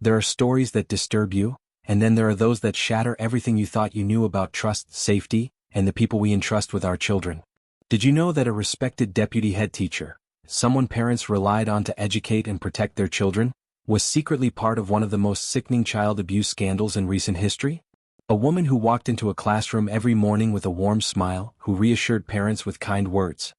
There are stories that disturb you, and then there are those that shatter everything you thought you knew about trust, safety, and the people we entrust with our children. Did you know that a respected deputy head teacher, someone parents relied on to educate and protect their children, was secretly part of one of the most sickening child abuse scandals in recent history? A woman who walked into a classroom every morning with a warm smile, who reassured parents with kind words,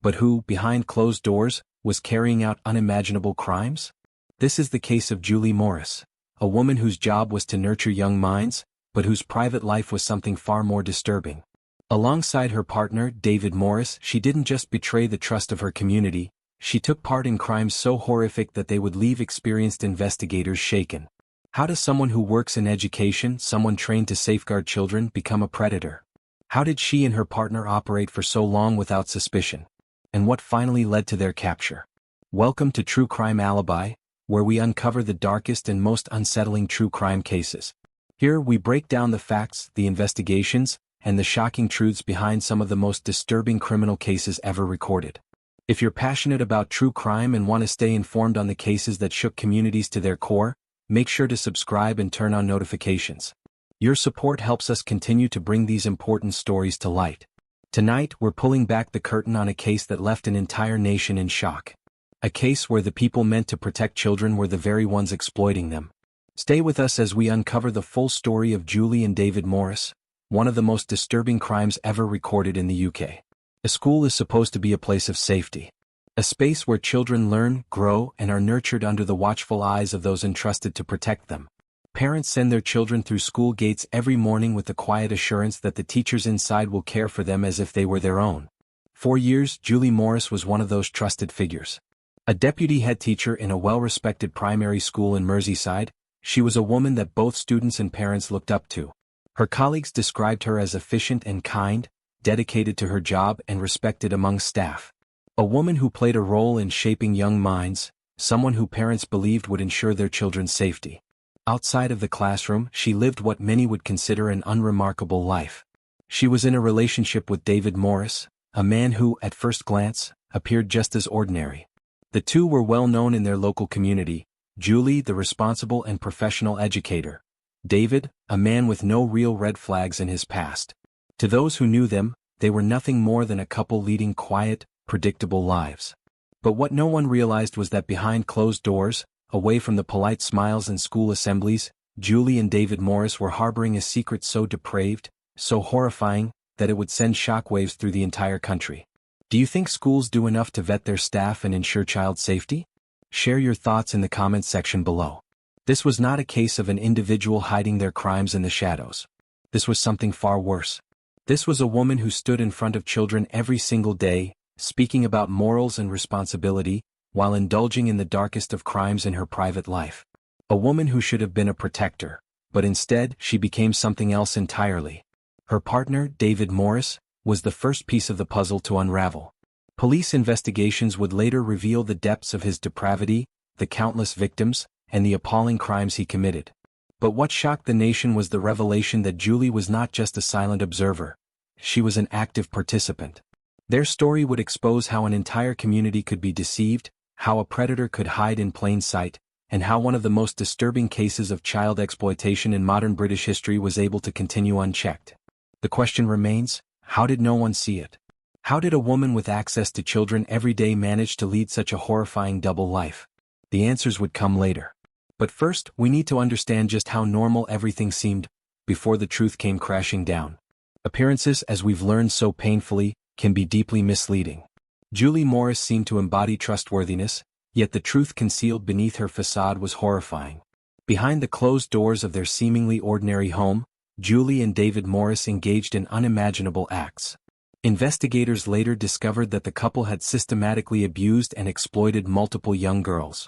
but who, behind closed doors, was carrying out unimaginable crimes? This is the case of Julie Morris, a woman whose job was to nurture young minds, but whose private life was something far more disturbing. Alongside her partner, David Morris, she didn't just betray the trust of her community, she took part in crimes so horrific that they would leave experienced investigators shaken. How does someone who works in education, someone trained to safeguard children, become a predator? How did she and her partner operate for so long without suspicion? And what finally led to their capture? Welcome to True Crime Alibi, where we uncover the darkest and most unsettling true crime cases. Here we break down the facts, the investigations, and the shocking truths behind some of the most disturbing criminal cases ever recorded. If you're passionate about true crime and want to stay informed on the cases that shook communities to their core, make sure to subscribe and turn on notifications. Your support helps us continue to bring these important stories to light. Tonight, we're pulling back the curtain on a case that left an entire nation in shock. A case where the people meant to protect children were the very ones exploiting them. Stay with us as we uncover the full story of Julie and David Morris, one of the most disturbing crimes ever recorded in the UK. A school is supposed to be a place of safety. A space where children learn, grow, and are nurtured under the watchful eyes of those entrusted to protect them. Parents send their children through school gates every morning with the quiet assurance that the teachers inside will care for them as if they were their own. For years, Julie Morris was one of those trusted figures. A deputy head teacher in a well-respected primary school in Merseyside, she was a woman that both students and parents looked up to. Her colleagues described her as efficient and kind, dedicated to her job and respected among staff. A woman who played a role in shaping young minds, someone who parents believed would ensure their children's safety. Outside of the classroom, she lived what many would consider an unremarkable life. She was in a relationship with David Morris, a man who, at first glance, appeared just as ordinary. The two were well known in their local community, Julie, the responsible and professional educator, David, a man with no real red flags in his past. To those who knew them, they were nothing more than a couple leading quiet, predictable lives. But what no one realized was that behind closed doors, away from the polite smiles and school assemblies, Julie and David Morris were harboring a secret so depraved, so horrifying, that it would send shockwaves through the entire country. Do you think schools do enough to vet their staff and ensure child safety? Share your thoughts in the comments section below. This was not a case of an individual hiding their crimes in the shadows. This was something far worse. This was a woman who stood in front of children every single day, speaking about morals and responsibility, while indulging in the darkest of crimes in her private life. A woman who should have been a protector, but instead she became something else entirely. Her partner, David Morris, was the first piece of the puzzle to unravel. Police investigations would later reveal the depths of his depravity, the countless victims, and the appalling crimes he committed. But what shocked the nation was the revelation that Julie was not just a silent observer. She was an active participant. Their story would expose how an entire community could be deceived, how a predator could hide in plain sight, and how one of the most disturbing cases of child exploitation in modern British history was able to continue unchecked. The question remains, how did no one see it? How did a woman with access to children every day manage to lead such a horrifying double life? The answers would come later. But first, we need to understand just how normal everything seemed before the truth came crashing down. Appearances, as we've learned so painfully, can be deeply misleading. Julie Morris seemed to embody trustworthiness, yet the truth concealed beneath her facade was horrifying. Behind the closed doors of their seemingly ordinary home, Julie and David Morris engaged in unimaginable acts. Investigators later discovered that the couple had systematically abused and exploited multiple young girls.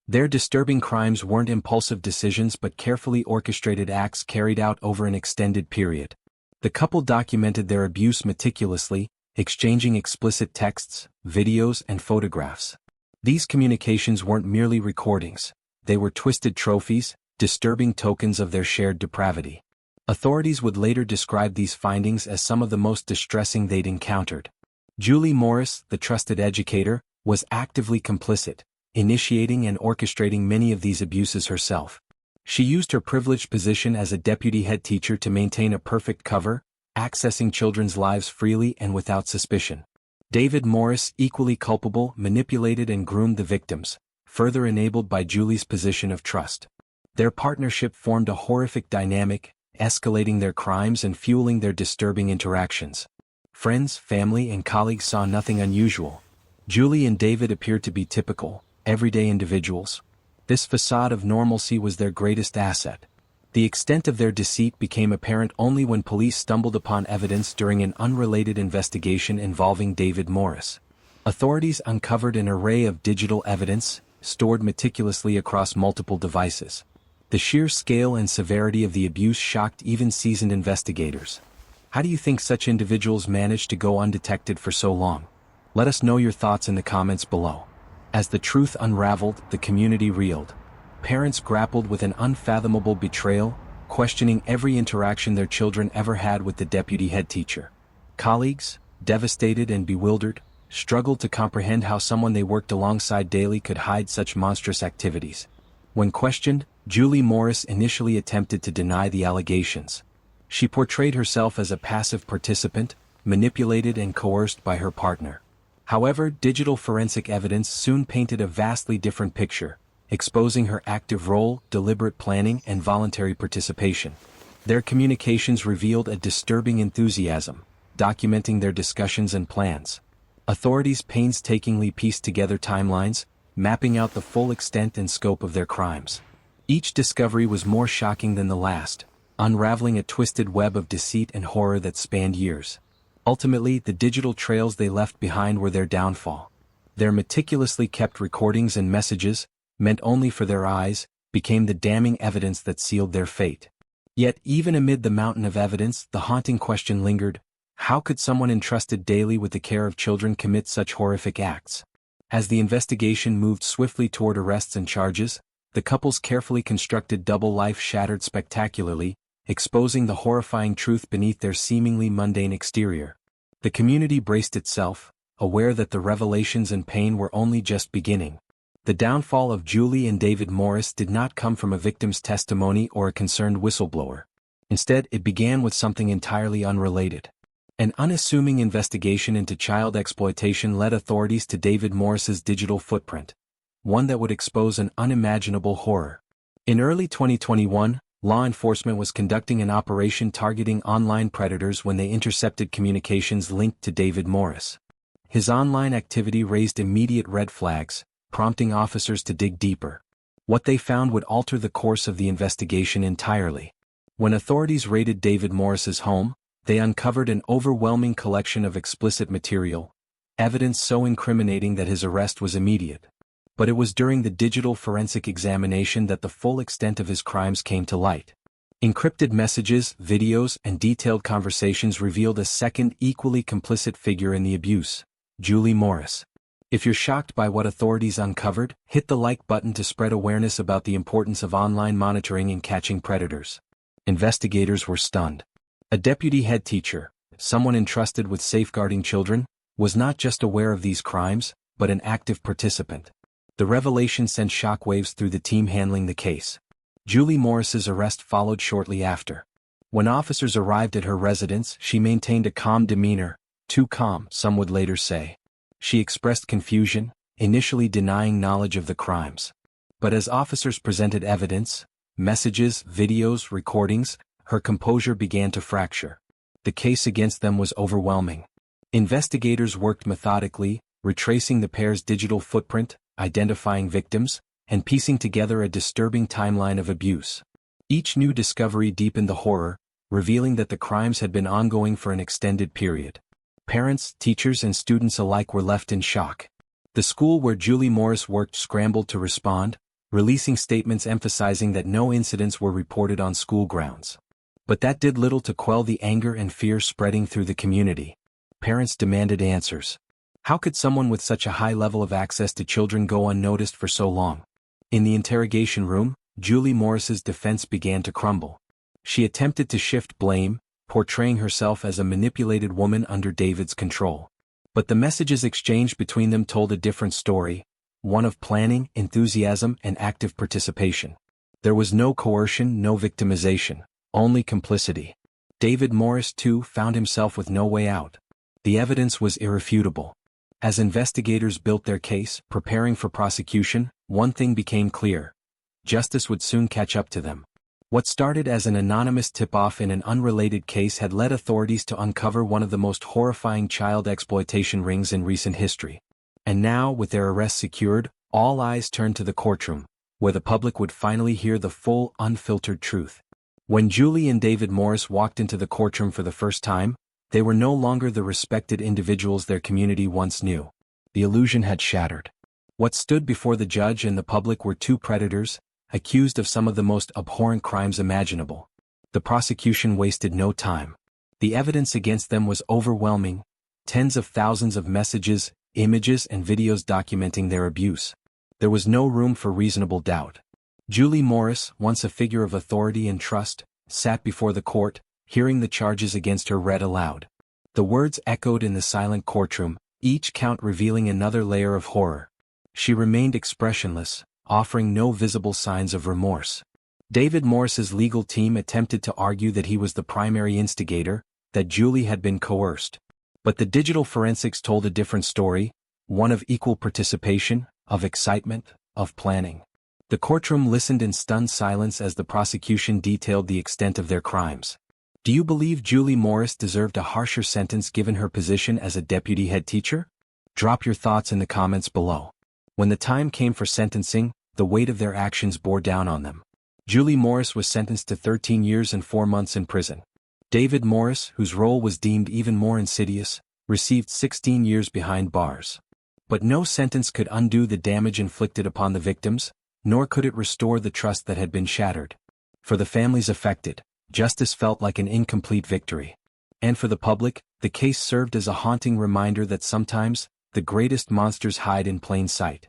Their disturbing crimes weren't impulsive decisions but carefully orchestrated acts carried out over an extended period. The couple documented their abuse meticulously, exchanging explicit texts, videos, and photographs. These communications weren't merely recordings, they were twisted trophies, disturbing tokens of their shared depravity. Authorities would later describe these findings as some of the most distressing they'd encountered. Julie Morris, the trusted educator, was actively complicit, initiating and orchestrating many of these abuses herself. She used her privileged position as a deputy head teacher to maintain a perfect cover, accessing children's lives freely and without suspicion. David Morris, equally culpable, manipulated and groomed the victims, further enabled by Julie's position of trust. Their partnership formed a horrific dynamic, escalating their crimes and fueling their disturbing interactions. Friends, family, and colleagues saw nothing unusual. Julie and David appeared to be typical, everyday individuals. This facade of normalcy was their greatest asset. The extent of their deceit became apparent only when police stumbled upon evidence during an unrelated investigation involving David Morris. Authorities uncovered an array of digital evidence, stored meticulously across multiple devices. The sheer scale and severity of the abuse shocked even seasoned investigators. How do you think such individuals managed to go undetected for so long? Let us know your thoughts in the comments below. As the truth unraveled, the community reeled. Parents grappled with an unfathomable betrayal, questioning every interaction their children ever had with the deputy head teacher. Colleagues, devastated and bewildered, struggled to comprehend how someone they worked alongside daily could hide such monstrous activities. When questioned, Julie Morris initially attempted to deny the allegations. She portrayed herself as a passive participant, manipulated and coerced by her partner. However, digital forensic evidence soon painted a vastly different picture, exposing her active role, deliberate planning, and voluntary participation. Their communications revealed a disturbing enthusiasm, documenting their discussions and plans. Authorities painstakingly pieced together timelines, mapping out the full extent and scope of their crimes. Each discovery was more shocking than the last, unraveling a twisted web of deceit and horror that spanned years. Ultimately, the digital trails they left behind were their downfall. Their meticulously kept recordings and messages, meant only for their eyes, became the damning evidence that sealed their fate. Yet, even amid the mountain of evidence, the haunting question lingered: how could someone entrusted daily with the care of children commit such horrific acts? As the investigation moved swiftly toward arrests and charges, the couple's carefully constructed double life shattered spectacularly, exposing the horrifying truth beneath their seemingly mundane exterior. The community braced itself, aware that the revelations and pain were only just beginning. The downfall of Julie and David Morris did not come from a victim's testimony or a concerned whistleblower. Instead, it began with something entirely unrelated. An unassuming investigation into child exploitation led authorities to David Morris's digital footprint, one that would expose an unimaginable horror. In early 2021, law enforcement was conducting an operation targeting online predators when they intercepted communications linked to David Morris. His online activity raised immediate red flags, prompting officers to dig deeper. What they found would alter the course of the investigation entirely. When authorities raided David Morris's home, they uncovered an overwhelming collection of explicit material, evidence so incriminating that his arrest was immediate. But it was during the digital forensic examination that the full extent of his crimes came to light. Encrypted messages, videos, and detailed conversations revealed a second equally complicit figure in the abuse: Julie Morris. If you're shocked by what authorities uncovered, hit the like button to spread awareness about the importance of online monitoring and catching predators. Investigators were stunned. A deputy head teacher, someone entrusted with safeguarding children, was not just aware of these crimes, but an active participant. The revelation sent shockwaves through the team handling the case. Julie Morris's arrest followed shortly after. When officers arrived at her residence, she maintained a calm demeanor, too calm, some would later say. She expressed confusion, initially denying knowledge of the crimes. But as officers presented evidence, messages, videos, recordings, her composure began to fracture. The case against them was overwhelming. Investigators worked methodically, retracing the pair's digital footprint, identifying victims, and piecing together a disturbing timeline of abuse. Each new discovery deepened the horror, revealing that the crimes had been ongoing for an extended period. Parents, teachers, and students alike were left in shock. The school where Julie Morris worked scrambled to respond, releasing statements emphasizing that no incidents were reported on school grounds. But that did little to quell the anger and fear spreading through the community. Parents demanded answers. How could someone with such a high level of access to children go unnoticed for so long? In the interrogation room, Julie Morris's defense began to crumble. She attempted to shift blame, portraying herself as a manipulated woman under David's control. But the messages exchanged between them told a different story, one of planning, enthusiasm, and active participation. There was no coercion, no victimization, only complicity. David Morris, too, found himself with no way out. The evidence was irrefutable. As investigators built their case, preparing for prosecution, one thing became clear. Justice would soon catch up to them. What started as an anonymous tip-off in an unrelated case had led authorities to uncover one of the most horrifying child exploitation rings in recent history. And now, with their arrest secured, all eyes turned to the courtroom, where the public would finally hear the full, unfiltered truth. When Julie and David Morris walked into the courtroom for the first time, they were no longer the respected individuals their community once knew. The illusion had shattered. What stood before the judge and the public were two predators, accused of some of the most abhorrent crimes imaginable. The prosecution wasted no time. The evidence against them was overwhelming, tens of thousands of messages, images and videos documenting their abuse. There was no room for reasonable doubt. Julie Morris, once a figure of authority and trust, sat before the court, hearing the charges against her read aloud. The words echoed in the silent courtroom, each count revealing another layer of horror. She remained expressionless, offering no visible signs of remorse. David Morris's legal team attempted to argue that he was the primary instigator, that Julie had been coerced. But the digital forensics told a different story, one of equal participation, of excitement, of planning. The courtroom listened in stunned silence as the prosecution detailed the extent of their crimes. Do you believe Julie Morris deserved a harsher sentence given her position as a deputy head teacher? Drop your thoughts in the comments below. When the time came for sentencing, the weight of their actions bore down on them. Julie Morris was sentenced to 13 years and 4 months in prison. David Morris, whose role was deemed even more insidious, received 16 years behind bars. But no sentence could undo the damage inflicted upon the victims, nor could it restore the trust that had been shattered. For the families affected, justice felt like an incomplete victory. And for the public, the case served as a haunting reminder that sometimes, the greatest monsters hide in plain sight.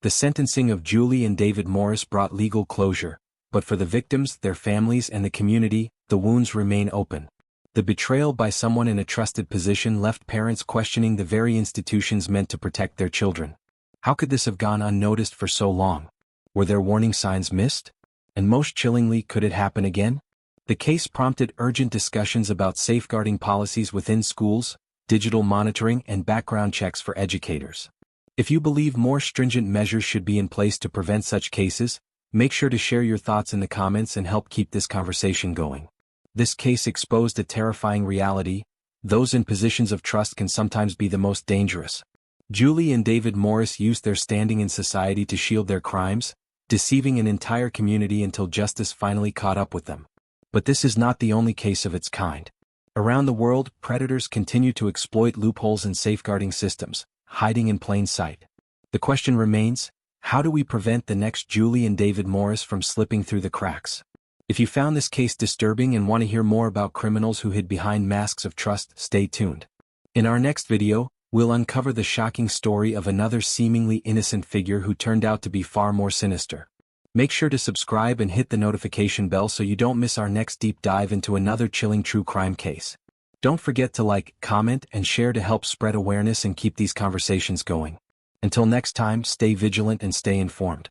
The sentencing of Julie and David Morris brought legal closure, but for the victims, their families and the community, the wounds remain open. The betrayal by someone in a trusted position left parents questioning the very institutions meant to protect their children. How could this have gone unnoticed for so long? Were there warning signs missed? And most chillingly, could it happen again? The case prompted urgent discussions about safeguarding policies within schools, digital monitoring and background checks for educators. If you believe more stringent measures should be in place to prevent such cases, make sure to share your thoughts in the comments and help keep this conversation going. This case exposed a terrifying reality: those in positions of trust can sometimes be the most dangerous. Julie and David Morris used their standing in society to shield their crimes, deceiving an entire community until justice finally caught up with them. But this is not the only case of its kind. Around the world, predators continue to exploit loopholes in safeguarding systems, hiding in plain sight. The question remains, how do we prevent the next Julie and David Morris from slipping through the cracks? If you found this case disturbing and want to hear more about criminals who hid behind masks of trust, stay tuned. In our next video, we'll uncover the shocking story of another seemingly innocent figure who turned out to be far more sinister. Make sure to subscribe and hit the notification bell so you don't miss our next deep dive into another chilling true crime case. Don't forget to like, comment, and share to help spread awareness and keep these conversations going. Until next time, stay vigilant and stay informed.